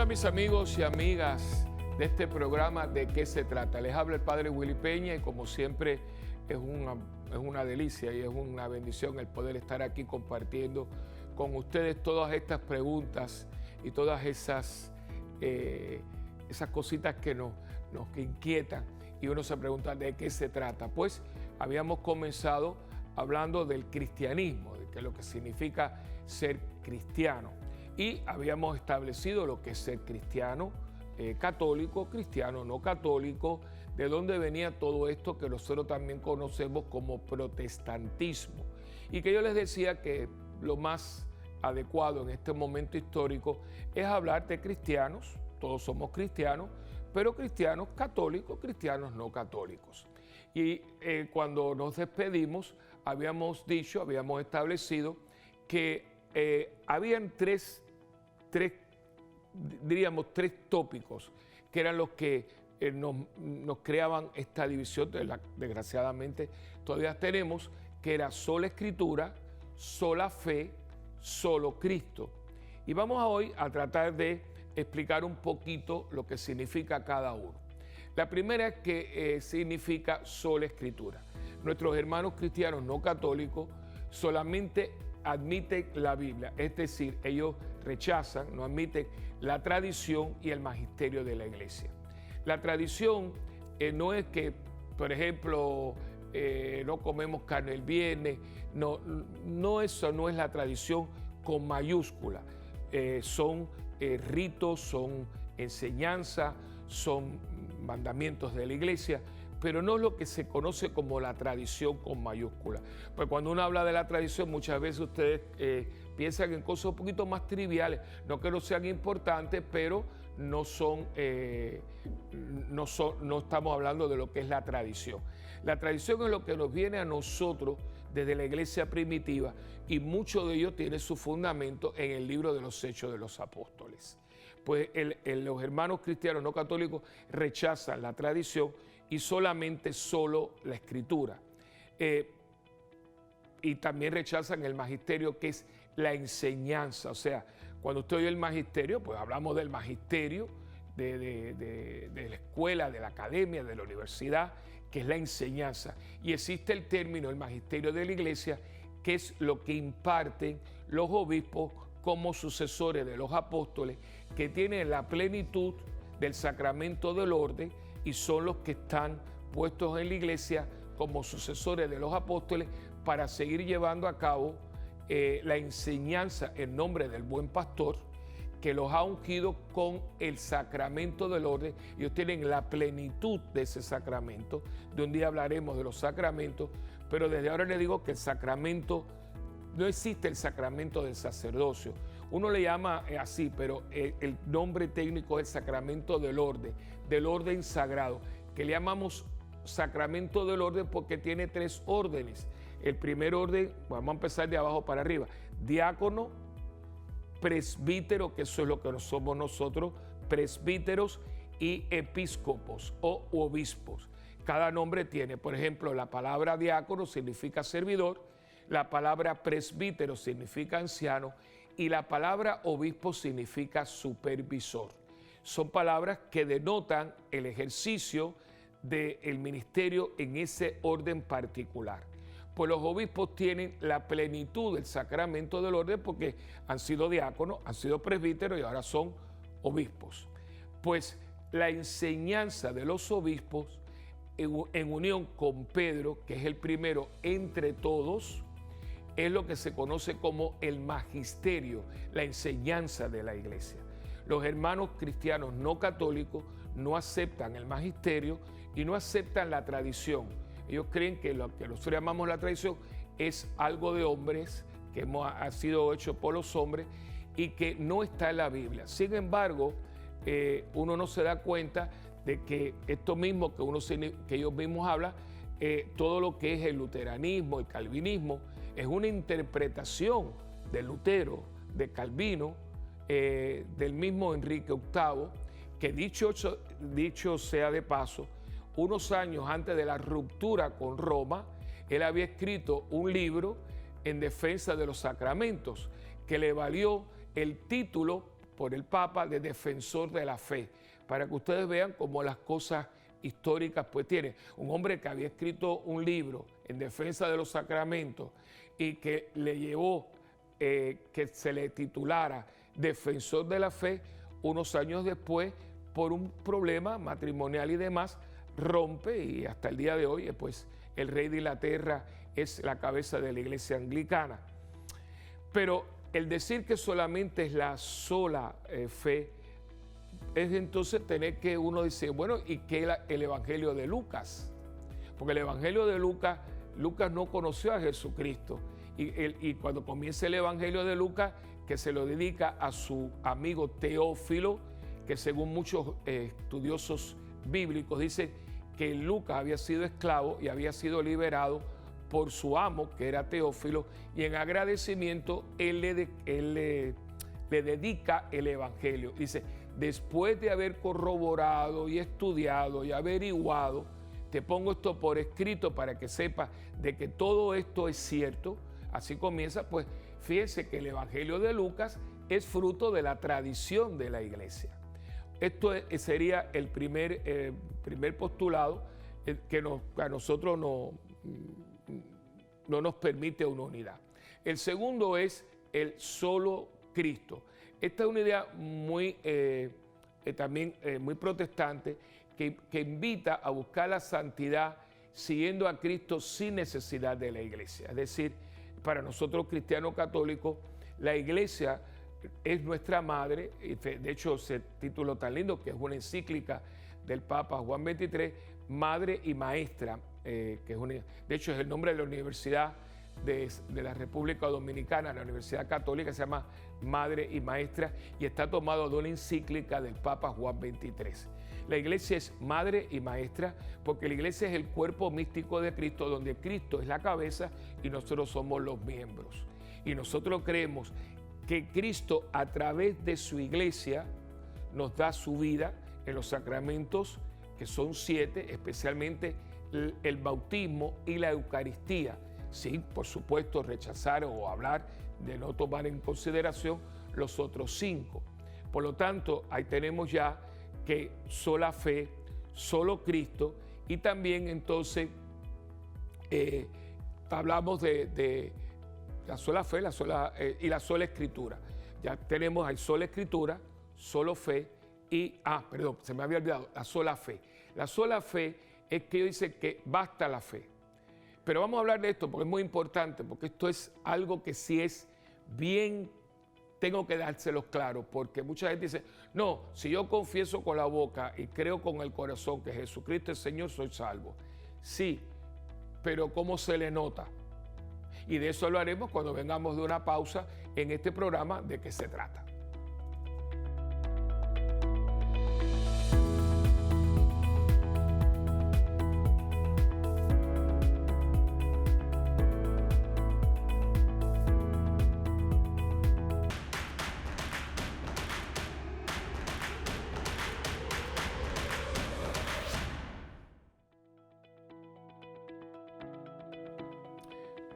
Hola mis amigos y amigas de este programa, ¿de qué se trata? Les habla el Padre Willy Peña y como siempre es una delicia y es una bendición el poder estar aquí compartiendo con ustedes todas estas preguntas y todas esas cositas que nos inquietan y uno se pregunta ¿de qué se trata? Pues habíamos comenzado hablando del cristianismo, de que lo que significa ser cristiano. Y habíamos establecido lo que es ser cristiano católico, cristiano no católico, de dónde venía todo esto que nosotros también conocemos como protestantismo. Y que yo les decía que lo más adecuado en este momento histórico es hablar de cristianos, todos somos cristianos, pero cristianos católicos, cristianos no católicos. Y cuando nos despedimos, habíamos establecido que habían tres tópicos que eran los que nos creaban esta división, desgraciadamente todavía tenemos, que era sola Escritura, sola fe, solo Cristo. Y vamos hoy a tratar de explicar un poquito lo que significa cada uno. La primera es que significa sola Escritura. Nuestros hermanos cristianos no católicos solamente admiten la Biblia, es decir, ellos rechazan, no admiten la tradición y el magisterio de la iglesia. La tradición no es que, por ejemplo, no comemos carne el viernes, eso no es la tradición con mayúscula. Son ritos, son enseñanzas, son mandamientos de la iglesia, pero no es lo que se conoce como la tradición con mayúscula. Pues cuando uno habla de la tradición, muchas veces ustedes piensan en cosas un poquito más triviales, no que no sean importantes, pero no estamos hablando de lo que es la tradición. La tradición es lo que nos viene a nosotros desde la iglesia primitiva y mucho de ello tiene su fundamento en el libro de los Hechos de los Apóstoles. Pues los hermanos cristianos no católicos rechazan la tradición y solo la Escritura. Y también rechazan el magisterio, que es la enseñanza. O sea, cuando usted oye el magisterio, pues hablamos del magisterio de la escuela, de la academia, de la universidad, que es la enseñanza. Y existe el término, el magisterio de la iglesia, que es lo que imparten los obispos como sucesores de los apóstoles, que tienen la plenitud del sacramento del orden y son los que están puestos en la iglesia como sucesores de los apóstoles para seguir llevando a cabo la enseñanza en nombre del buen pastor que los ha ungido con el sacramento del orden. Ellos tienen la plenitud de ese sacramento. De un día hablaremos de los sacramentos, pero desde ahora les digo que el sacramento, no existe el sacramento del sacerdocio. Uno le llama así, pero el nombre técnico es el sacramento del orden sagrado, que le llamamos sacramento del orden porque tiene 3 órdenes. El primer orden, vamos a empezar de abajo para arriba, diácono, presbítero, que eso es lo que somos nosotros, presbíteros y episcopos o obispos. Cada nombre tiene, por ejemplo, la palabra diácono significa servidor, la palabra presbítero significa anciano y la palabra obispo significa supervisor. Son palabras que denotan el ejercicio del ministerio en ese orden particular. Pues los obispos tienen la plenitud del sacramento del orden porque han sido diáconos, han sido presbíteros y ahora son obispos. Pues la enseñanza de los obispos en unión con Pedro, que es el primero entre todos, es lo que se conoce como el magisterio, la enseñanza de la iglesia. Los hermanos cristianos no católicos no aceptan el magisterio y no aceptan la tradición. Ellos creen que lo que nosotros llamamos la tradición es algo de hombres, que ha sido hecho por los hombres y que no está en la Biblia. Sin embargo, uno no se da cuenta de que esto mismo que ellos mismos hablan, todo lo que es el luteranismo, el calvinismo, es una interpretación de Lutero, de Calvino, del mismo Enrique VIII, que dicho sea de paso, unos años antes de la ruptura con Roma, él había escrito un libro en defensa de los sacramentos, que le valió el título por el Papa de defensor de la fe, para que ustedes vean cómo las cosas históricas pues tienen. Un hombre que había escrito un libro en defensa de los sacramentos y que le llevó que se le titulara defensor de la fe, unos años después, por un problema matrimonial y demás, rompe y hasta el día de hoy pues el rey de Inglaterra es la cabeza de la iglesia anglicana. Pero el decir que solamente es la sola fe es entonces tener que uno dice, bueno, ¿y qué el Evangelio de Lucas? Porque el Evangelio de Lucas, Lucas no conoció a Jesucristo. Y cuando comienza el Evangelio de Lucas, que se lo dedica a su amigo Teófilo, que según muchos estudiosos bíblicos dicen que Lucas había sido esclavo y había sido liberado por su amo, que era Teófilo, y en agradecimiento él le dedica el Evangelio. Dice, después de haber corroborado y estudiado y averiguado, te pongo esto por escrito para que sepas de que todo esto es cierto. Así comienza, pues fíjense que el Evangelio de Lucas es fruto de la tradición de la iglesia. Esto sería el primer postulado que a nosotros no nos permite una unidad. El segundo es el solo Cristo. Esta es una idea también muy protestante que invita a buscar la santidad siguiendo a Cristo sin necesidad de la iglesia. Es decir, para nosotros cristianos católicos, la iglesia es nuestra madre, y de hecho ese título tan lindo que es una encíclica del Papa Juan XXIII, Madre y Maestra, que es de hecho es el nombre de la Universidad de la República Dominicana, la Universidad Católica se llama Madre y Maestra y está tomado de una encíclica del Papa Juan XXIII. La iglesia es madre y maestra porque la iglesia es el cuerpo místico de Cristo, donde Cristo es la cabeza y nosotros somos los miembros. Y nosotros creemos que Cristo a través de su iglesia nos da su vida en los sacramentos, que son 7, especialmente el bautismo y la Eucaristía. Sin, por supuesto, rechazar o hablar de no tomar en consideración los otros 5. Por lo tanto, ahí tenemos ya que sola fe, solo Cristo, y también entonces hablamos de la sola fe y la sola escritura. Ya tenemos ahí sola escritura, solo fe y, perdón, se me había olvidado, la sola fe. La sola fe es que dice que basta la fe. Pero vamos a hablar de esto porque es muy importante, porque esto es algo que sí es bien, tengo que dárselos claro, porque mucha gente dice, no, si yo confieso con la boca y creo con el corazón que Jesucristo es Señor, soy salvo. Sí, pero ¿cómo se le nota? Y de eso lo haremos cuando vengamos de una pausa en este programa. ¿De qué se trata?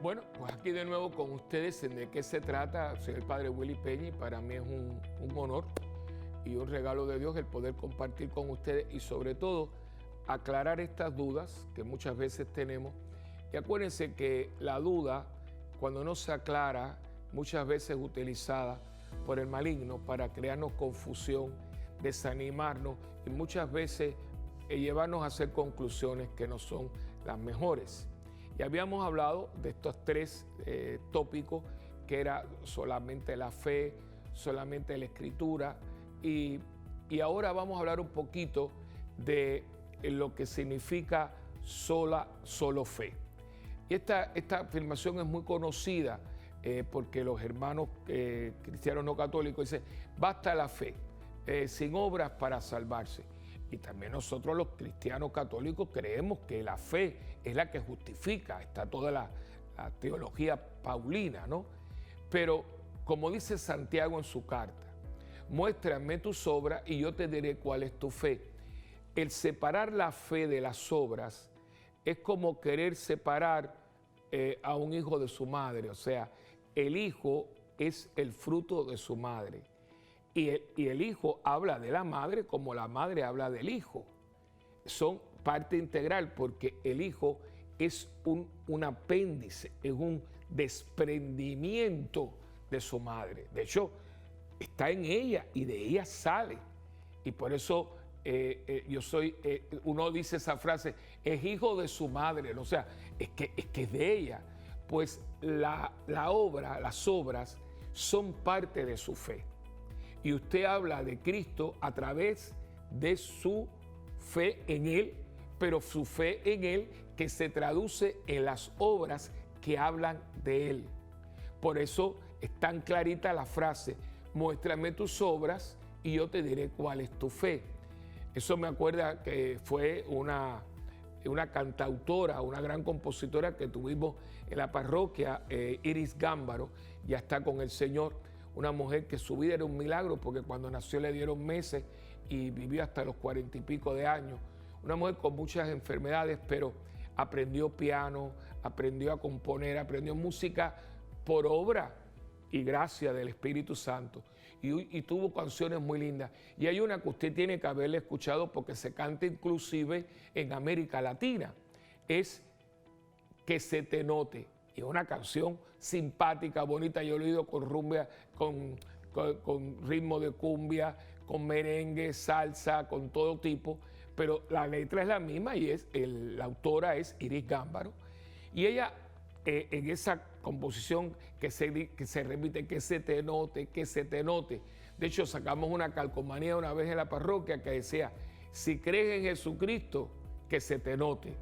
Bueno, pues aquí de nuevo con ustedes en de qué se trata. Soy el padre Willy Peña y para mí es un honor y un regalo de Dios el poder compartir con ustedes y sobre todo aclarar estas dudas que muchas veces tenemos. Y acuérdense que la duda, cuando no se aclara, muchas veces es utilizada por el maligno para crearnos confusión, desanimarnos y muchas veces llevarnos a hacer conclusiones que no son las mejores. Y habíamos hablado de estos 3 tópicos, que era solamente la fe, solamente la escritura, y ahora vamos a hablar un poquito de lo que significa solo fe. Y esta afirmación es muy conocida porque los hermanos cristianos no católicos dicen, basta la fe, sin obras para salvarse. Y también nosotros los cristianos católicos creemos que la fe es la que justifica, está toda la teología paulina, ¿no? Pero como dice Santiago en su carta, muéstrame tus obras y yo te diré cuál es tu fe. El separar la fe de las obras es como querer separar a un hijo de su madre, o sea, el hijo es el fruto de su madre y el hijo habla de la madre como la madre habla del hijo. Son parte integral porque el hijo es un apéndice, es un desprendimiento de su madre. De hecho, está en ella y de ella sale. Y por eso uno dice esa frase, es hijo de su madre, o sea, es que es de ella. Pues las obras son parte de su fe. Y usted habla de Cristo a través de su fe en Él, pero su fe en Él que se traduce en las obras que hablan de Él. Por eso es tan clarita la frase, muéstrame tus obras y yo te diré cuál es tu fe. Eso me acuerda que fue una cantautora, una gran compositora que tuvimos en la parroquia, Iris Gámbaro, ya está con el Señor, una mujer que su vida era un milagro porque cuando nació le dieron meses y vivió hasta los 40 y pico de años. Una mujer con muchas enfermedades, pero aprendió piano, aprendió a componer, aprendió música por obra y gracia del Espíritu Santo. Y tuvo canciones muy lindas. Y hay una que usted tiene que haberle escuchado porque se canta inclusive en América Latina. Es Que se te note. Y es una canción simpática, bonita. Yo lo he oído con rumbia, con ritmo de cumbia, con merengue, salsa, con todo tipo. Pero la letra es la misma y la autora es Iris Gámbaro. Y ella, en esa composición que se repite, que se te note, que se te note. De hecho, sacamos una calcomanía una vez en la parroquia que decía, si crees en Jesucristo, que se te note.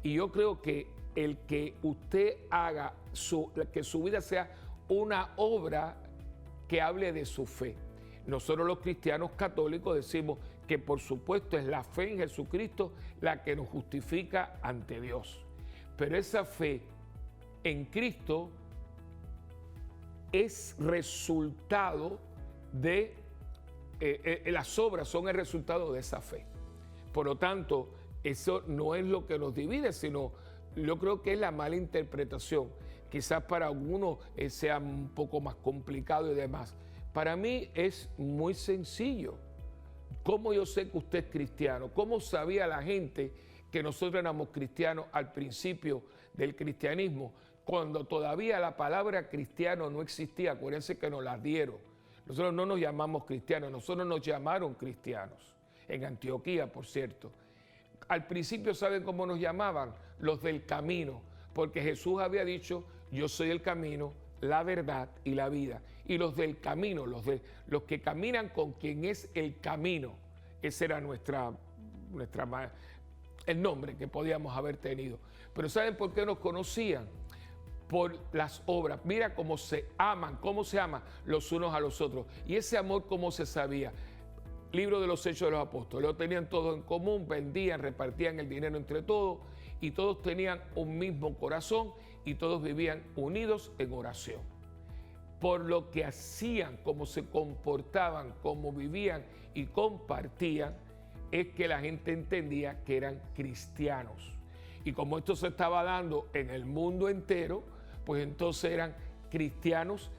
Y yo creo que el que usted haga, que su vida sea una obra que hable de su fe. Nosotros los cristianos católicos decimos que por supuesto es la fe en Jesucristo la que nos justifica ante Dios. Pero esa fe en Cristo es resultado de, las obras son el resultado de esa fe. Por lo tanto, eso no es lo que nos divide, sino yo creo que es la mala interpretación. Quizás para algunos sea un poco más complicado y demás. Para mí es muy sencillo. ¿Cómo yo sé que usted es cristiano? ¿Cómo sabía la gente que nosotros éramos cristianos al principio del cristianismo? Cuando todavía la palabra cristiano no existía, acuérdense que nos la dieron. Nosotros no nos llamamos cristianos, nosotros nos llamaron cristianos. En Antioquía, por cierto. Al principio, ¿saben cómo nos llamaban? Los del camino, porque Jesús había dicho, yo soy el camino, la verdad y la vida. Y los del camino, los que caminan con quien es el camino, ese era el nombre que podíamos haber tenido. Pero ¿saben por qué nos conocían? Por las obras. Mira cómo se aman los unos a los otros. Y ese amor, ¿cómo se sabía? Libro de los Hechos de los Apóstoles. Lo tenían todo en común, vendían, repartían el dinero entre todos y todos tenían un mismo corazón y todos vivían unidos en oración. Por lo que hacían, cómo se comportaban, cómo vivían y compartían, es que la gente entendía que eran cristianos. Y como esto se estaba dando en el mundo entero, pues entonces eran cristianos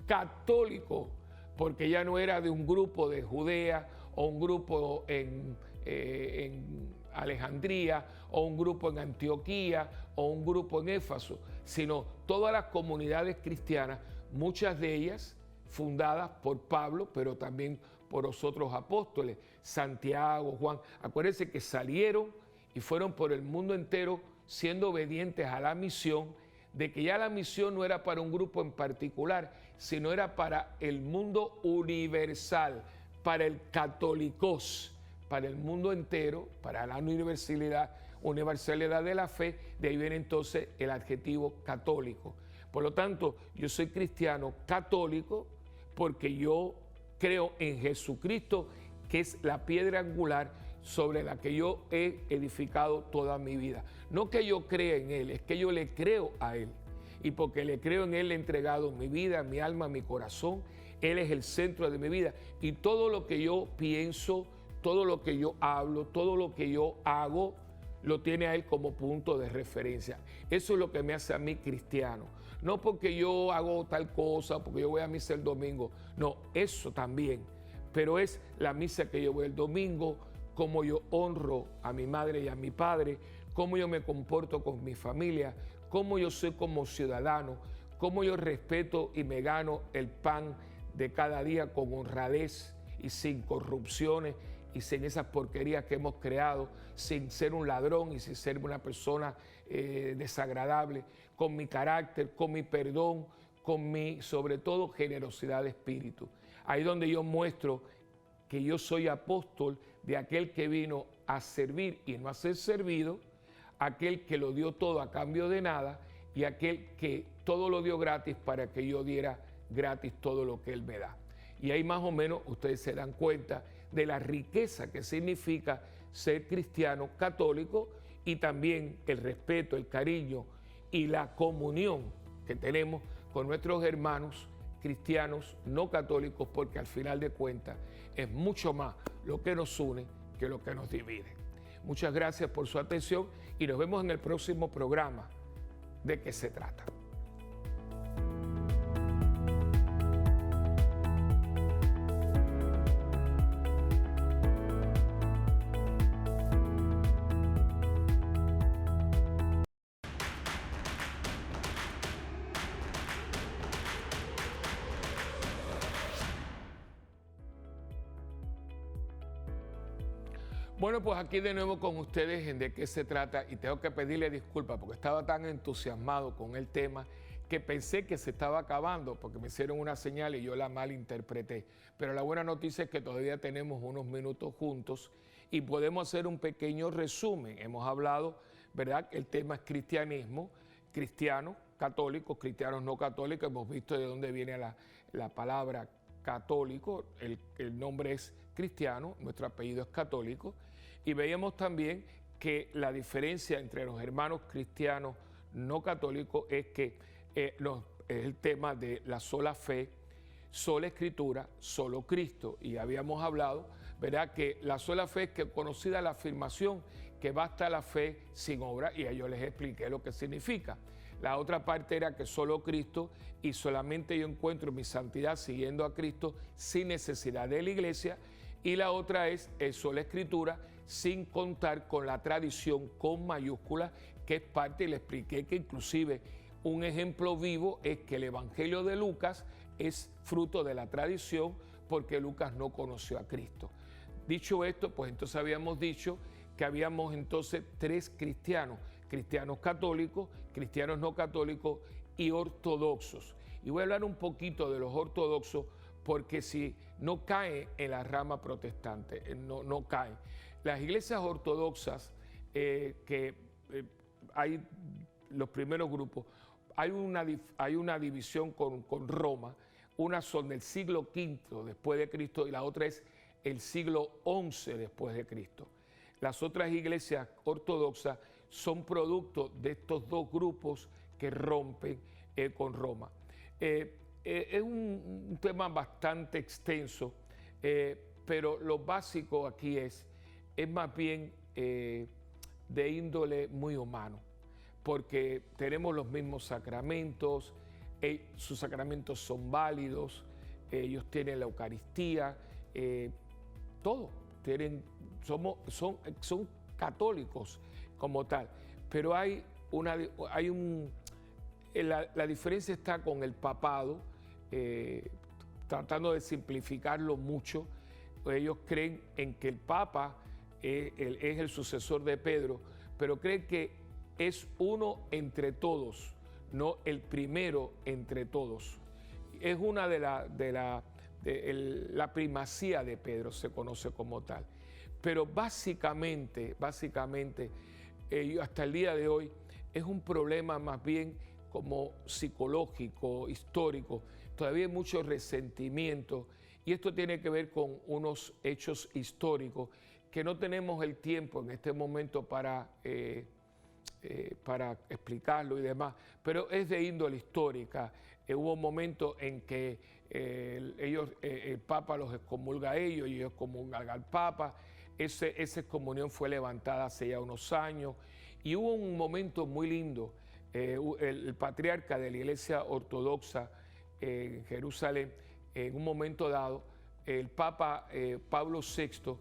católicos, porque ya no era de un grupo de Judea o un grupo en Alejandría o un grupo en Antioquía o un grupo en Éfeso, sino todas las comunidades cristianas, muchas de ellas fundadas por Pablo, pero también por los otros apóstoles, Santiago, Juan. Acuérdense que salieron y fueron por el mundo entero siendo obedientes a la misión, de que ya la misión no era para un grupo en particular, sino era para el mundo universal, para el católicos, para el mundo entero, para la universalidad de la fe. De ahí viene entonces el adjetivo católico. Por lo tanto, yo soy cristiano católico porque yo creo en Jesucristo, que es la piedra angular sobre la que yo he edificado toda mi vida. No que yo crea en Él, es que yo le creo a Él. Y porque le creo en Él, le he entregado mi vida, mi alma, mi corazón. Él es el centro de mi vida. Y todo lo que yo pienso, todo lo que yo hablo, todo lo que yo hago, lo tiene a Él como punto de referencia. Eso es lo que me hace a mí cristiano. No porque yo hago tal cosa, porque yo voy a misa el domingo. No, eso también. pero es la misa que yo voy el domingo, cómo yo honro a mi madre y a mi padre, cómo yo me comporto con mi familia, cómo yo soy como ciudadano, cómo yo respeto y me gano el pan de cada día con honradez y sin corrupciones y sin esas porquerías que hemos creado, sin ser un ladrón y sin ser una persona desagradable, con mi carácter, con mi perdón, con mi, sobre todo, generosidad de espíritu. Ahí donde yo muestro que yo soy apóstol de aquel que vino a servir y no a ser servido, aquel que lo dio todo a cambio de nada y aquel que todo lo dio gratis para que yo diera gratis todo lo que Él me da. Y ahí más o menos ustedes se dan cuenta de la riqueza que significa ser cristiano católico y también el respeto, el cariño y la comunión que tenemos con nuestros hermanos cristianos no católicos, porque al final de cuentas es mucho más lo que nos une que lo que nos divide. Muchas gracias por su atención y nos vemos en el próximo programa. ¿De qué se trata? Bueno, pues aquí de nuevo con ustedes en de qué se trata y tengo que pedirle disculpas porque estaba tan entusiasmado con el tema que pensé que se estaba acabando porque me hicieron una señal y yo la malinterpreté. Pero la buena noticia es que todavía tenemos unos minutos juntos y podemos hacer un pequeño resumen. Hemos hablado, ¿verdad? El tema es cristianismo, cristianos, católicos, cristianos no católicos. Hemos visto de dónde viene la palabra católico, el nombre es cristiano, nuestro apellido es católico. Y veíamos también que la diferencia entre los hermanos cristianos no católicos es que es el tema de la sola fe, sola escritura, solo Cristo. Y habíamos hablado, ¿verdad?, que la sola fe es que conocida la afirmación que basta la fe sin obra, y yo les expliqué lo que significa. La otra parte era que solo Cristo y solamente yo encuentro mi santidad siguiendo a Cristo sin necesidad de la iglesia. Y la otra es sola escritura, sin contar con la tradición con mayúsculas, que es parte, y le expliqué que inclusive un ejemplo vivo es que el Evangelio de Lucas es fruto de la tradición porque Lucas no conoció a Cristo. Dicho esto, pues entonces habíamos dicho que habíamos entonces tres cristianos, cristianos católicos, cristianos no católicos y ortodoxos. Y voy a hablar un poquito de los ortodoxos porque si no cae en la rama protestante, no cae. Las iglesias ortodoxas, hay los primeros grupos, hay una división con Roma, unas son del siglo V después de Cristo y la otra es el siglo XI después de Cristo. Las otras iglesias ortodoxas son producto de estos dos grupos que rompen con Roma. Es un tema bastante extenso, pero lo básico aquí es más bien de índole muy humano, porque tenemos los mismos sacramentos, sus sacramentos son válidos, ellos tienen la Eucaristía, todo, son católicos como tal, pero la diferencia está con el papado, tratando de simplificarlo mucho. Ellos creen en que el Papa es el sucesor de Pedro, pero creen que es uno entre todos, no el primero entre todos. Es una de la primacía de Pedro, se conoce como tal. Pero básicamente, hasta el día de hoy, es un problema más bien como psicológico, histórico. Todavía hay mucho resentimiento y esto tiene que ver con unos hechos históricos que no tenemos el tiempo en este momento para explicarlo y demás, pero es de índole histórica. Hubo un momento en que el Papa los excomulga a ellos y ellos excomulgan al Papa. Esa excomunión fue levantada hace ya unos años y hubo un momento muy lindo. El patriarca de la Iglesia Ortodoxa en Jerusalén, en un momento dado, el Papa Pablo VI,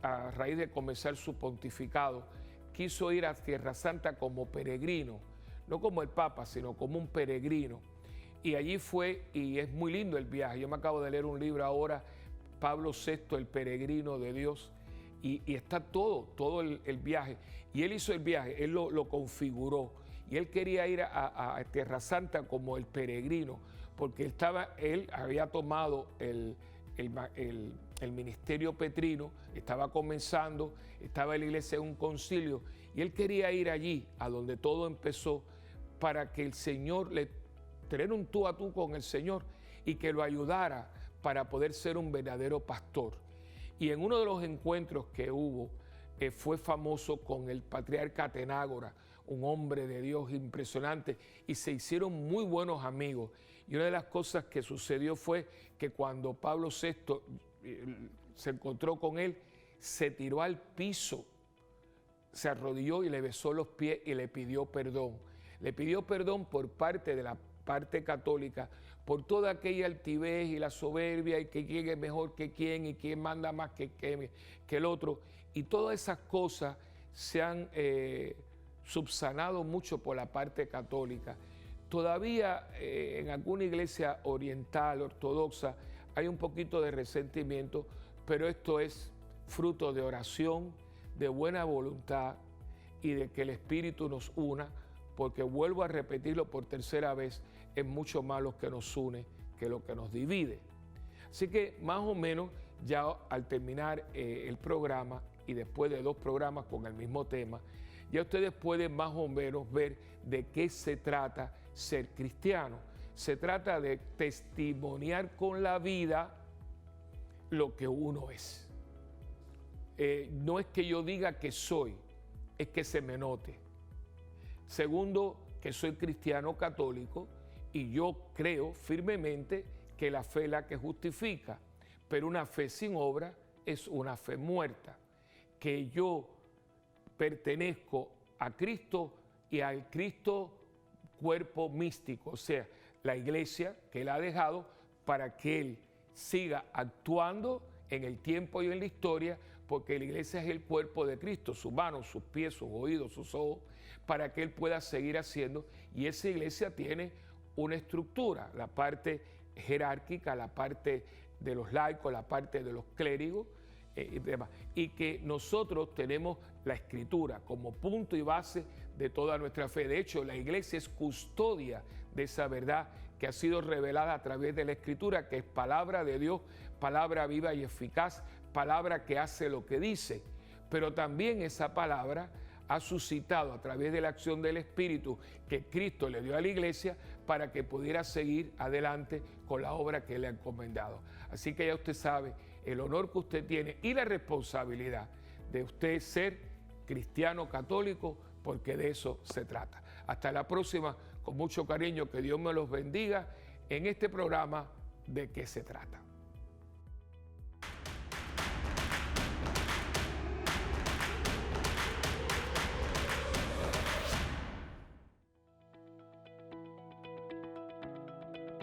a raíz de comenzar su pontificado, quiso ir a Tierra Santa como peregrino, no como el Papa, sino como un peregrino. Y allí fue, y es muy lindo el viaje. Yo me acabo de leer un libro ahora, Pablo VI, el peregrino de Dios, y está todo el viaje. Y él hizo el viaje, él lo configuró, y él quería ir a Tierra Santa como el peregrino, porque él había tomado el ministerio petrino, estaba comenzando, estaba en la iglesia en un concilio, y él quería ir allí, a donde todo empezó, para que el Señor tener un tú a tú con el Señor y que lo ayudara para poder ser un verdadero pastor. Y en uno de los encuentros que hubo, fue famoso con el patriarca Atenágora, un hombre de Dios impresionante, y se hicieron muy buenos amigos. Y una de las cosas que sucedió fue que cuando Pablo VI se encontró con él, se tiró al piso, se arrodilló y le besó los pies y le pidió perdón. Le pidió perdón por parte de la parte católica, por toda aquella altivez y la soberbia y que quién es mejor que quién y quién manda más que el otro. Y todas esas cosas se han subsanado mucho por la parte católica. Todavía en alguna iglesia oriental, ortodoxa, hay un poquito de resentimiento, pero esto es fruto de oración, de buena voluntad y de que el Espíritu nos una, porque vuelvo a repetirlo por tercera vez, es mucho más lo que nos une que lo que nos divide. Así que más o menos ya al terminar el programa y después de 2 programas con el mismo tema, ya ustedes pueden más o menos ver de qué se trata ser cristiano. Se trata de testimoniar con la vida lo que uno es. No es que yo diga que soy, es que se me note. Segundo, que soy cristiano católico y yo creo firmemente que la fe es la que justifica, pero una fe sin obra es una fe muerta. Que yo pertenezco a Cristo y al Cristo cuerpo místico, o sea, la iglesia que Él ha dejado para que Él siga actuando en el tiempo y en la historia, porque la iglesia es el cuerpo de Cristo, sus manos, sus pies, sus oídos, sus ojos, para que Él pueda seguir haciendo. Y esa iglesia tiene una estructura, la parte jerárquica, la parte de los laicos, la parte de los clérigos y demás. Y que nosotros tenemos la Escritura como punto y base de toda nuestra fe. De hecho, la iglesia es custodia de esa verdad que ha sido revelada a través de la Escritura, que es palabra de Dios, palabra viva y eficaz, palabra que hace lo que dice. Pero también esa palabra ha suscitado a través de la acción del Espíritu que Cristo le dio a la iglesia para que pudiera seguir adelante con la obra que le ha encomendado. Así que ya usted sabe el honor que usted tiene y la responsabilidad de usted ser cristiano católico, porque de eso se trata. Hasta la próxima, con mucho cariño, que Dios me los bendiga en este programa ¿De qué se trata?